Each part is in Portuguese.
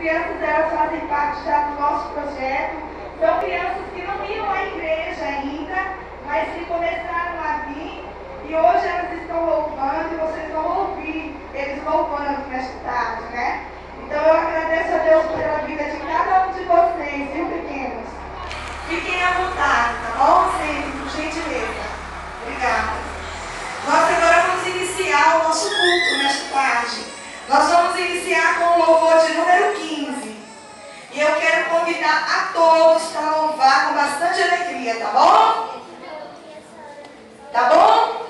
crianças elas fazem parte já do nosso projeto. São crianças que não iam à igreja ainda, mas que começaram a vir e hoje elas estão louvando e vocês vão ouvir eles louvando nesta tarde, né? Então eu agradeço a Deus pela vida de cada um de vocês, viu, pequenos? Fiquem à vontade, tá bom? Sempre, por gentileza. Obrigada. Nós agora vamos iniciar o nosso culto nesta tarde. Nós vamos iniciar com o louvor de número 15. E eu quero convidar a todos para louvar com bastante alegria, tá bom? Tá bom?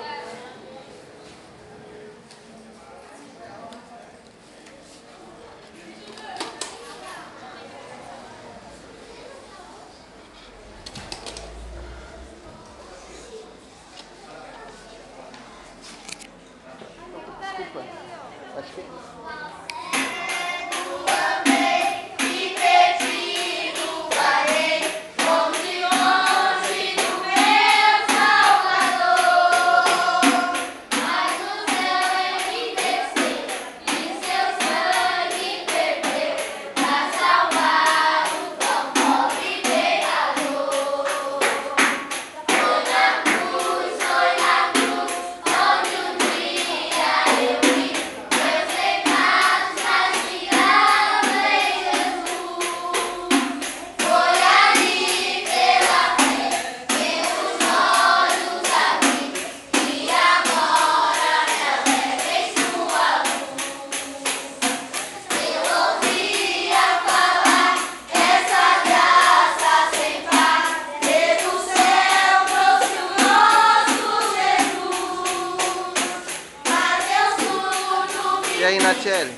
Acho que... E aí, Natiele?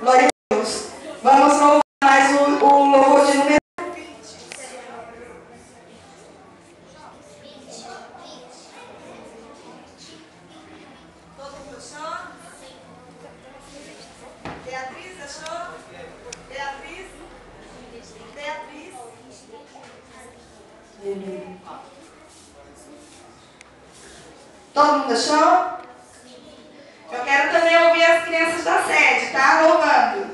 Glória a Deus. Vamos louvar mais o louvor de número 20. Todo mundo achou? Beatriz, achou? Beatriz? Beatriz? Todo mundo achou? Eu quero também ouvir as crianças da sede, tá? Louvando.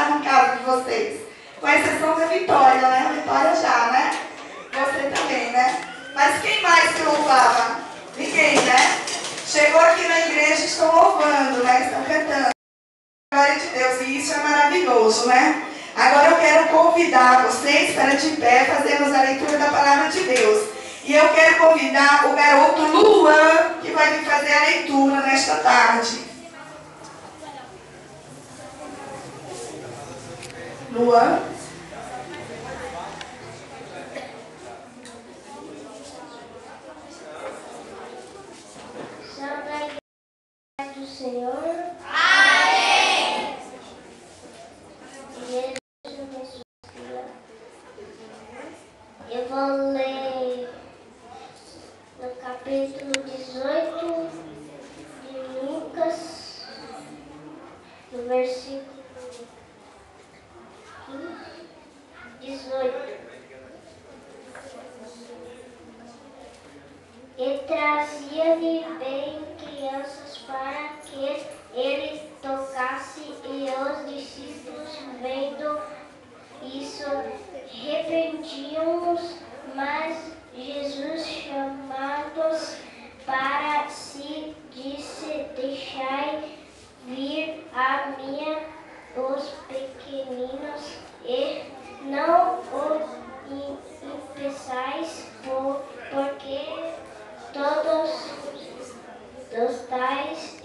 na casa de vocês. Com exceção da Vitória, né? A Vitória já, né? Você também, né? Mas quem mais que louvava? Ninguém, né? Chegou aqui na igreja, estão louvando, né? Estão cantando. Glória de Deus, e isso é maravilhoso, né? Agora eu quero convidar vocês para de pé fazermos a leitura da palavra de Deus. E eu quero convidar o garoto Luan, que vai vir fazer a leitura nesta tarde. Luan. Santa Igreja do Senhor. Amém. Jesus abençoe. Eu vou ler no capítulo 18 de Lucas, no versículo 18. E trazia-lhe bem crianças para que ele tocasse, e os discípulos, vendo isso, arrependiam-nos, mas Jesus, chamando-os para si, disse: deixai vir a mim os pequeninos, e não os impeçais, porque todos os tais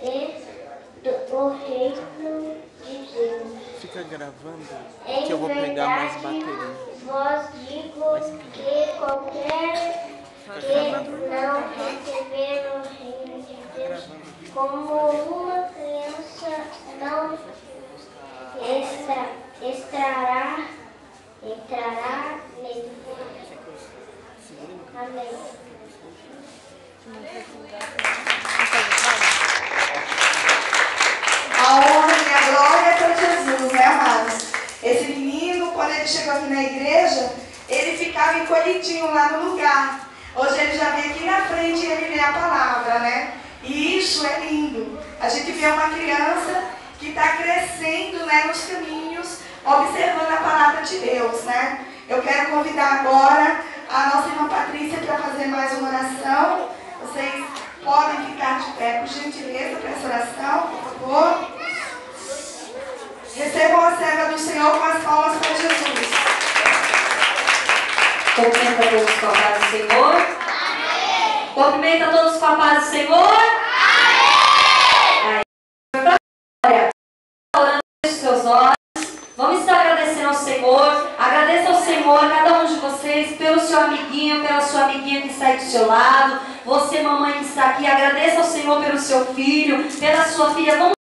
o reino de Deus. Fica gravando Em que eu vou pegar mais verdade, bateria. vos digo que qualquer que não receber o reino de Deus como uma criança não entrará nele. Amém. A honra e a glória é para Jesus, né, amados? Esse menino, quando ele chegou aqui na igreja, ele ficava encolhidinho lá no lugar. Hoje ele já vem aqui na frente e ele lê a palavra, né? E isso é lindo. A gente vê uma criança que está crescendo, né, nos caminhos, observando a palavra de Deus, né? Eu quero convidar agora a nossa irmã Patrícia para fazer mais uma oração. Vocês podem ficar de pé, por gentileza, para essa oração, por favor. Recebam a serva do Senhor com as palmas para Jesus. Cumprimenta todos com a paz do Senhor. Amém. Cumprimenta todos com a paz do Senhor. Amém. Aí, orando os seus olhos. Vamos estar agradecendo ao Senhor. Agradeça ao Senhor, cada um de vocês, pelo seu amiguinho, pela sua amiguinha que está aí do seu lado. Você, mamãe que está aqui, agradeça ao Senhor pelo seu filho, pela sua filha. Vamos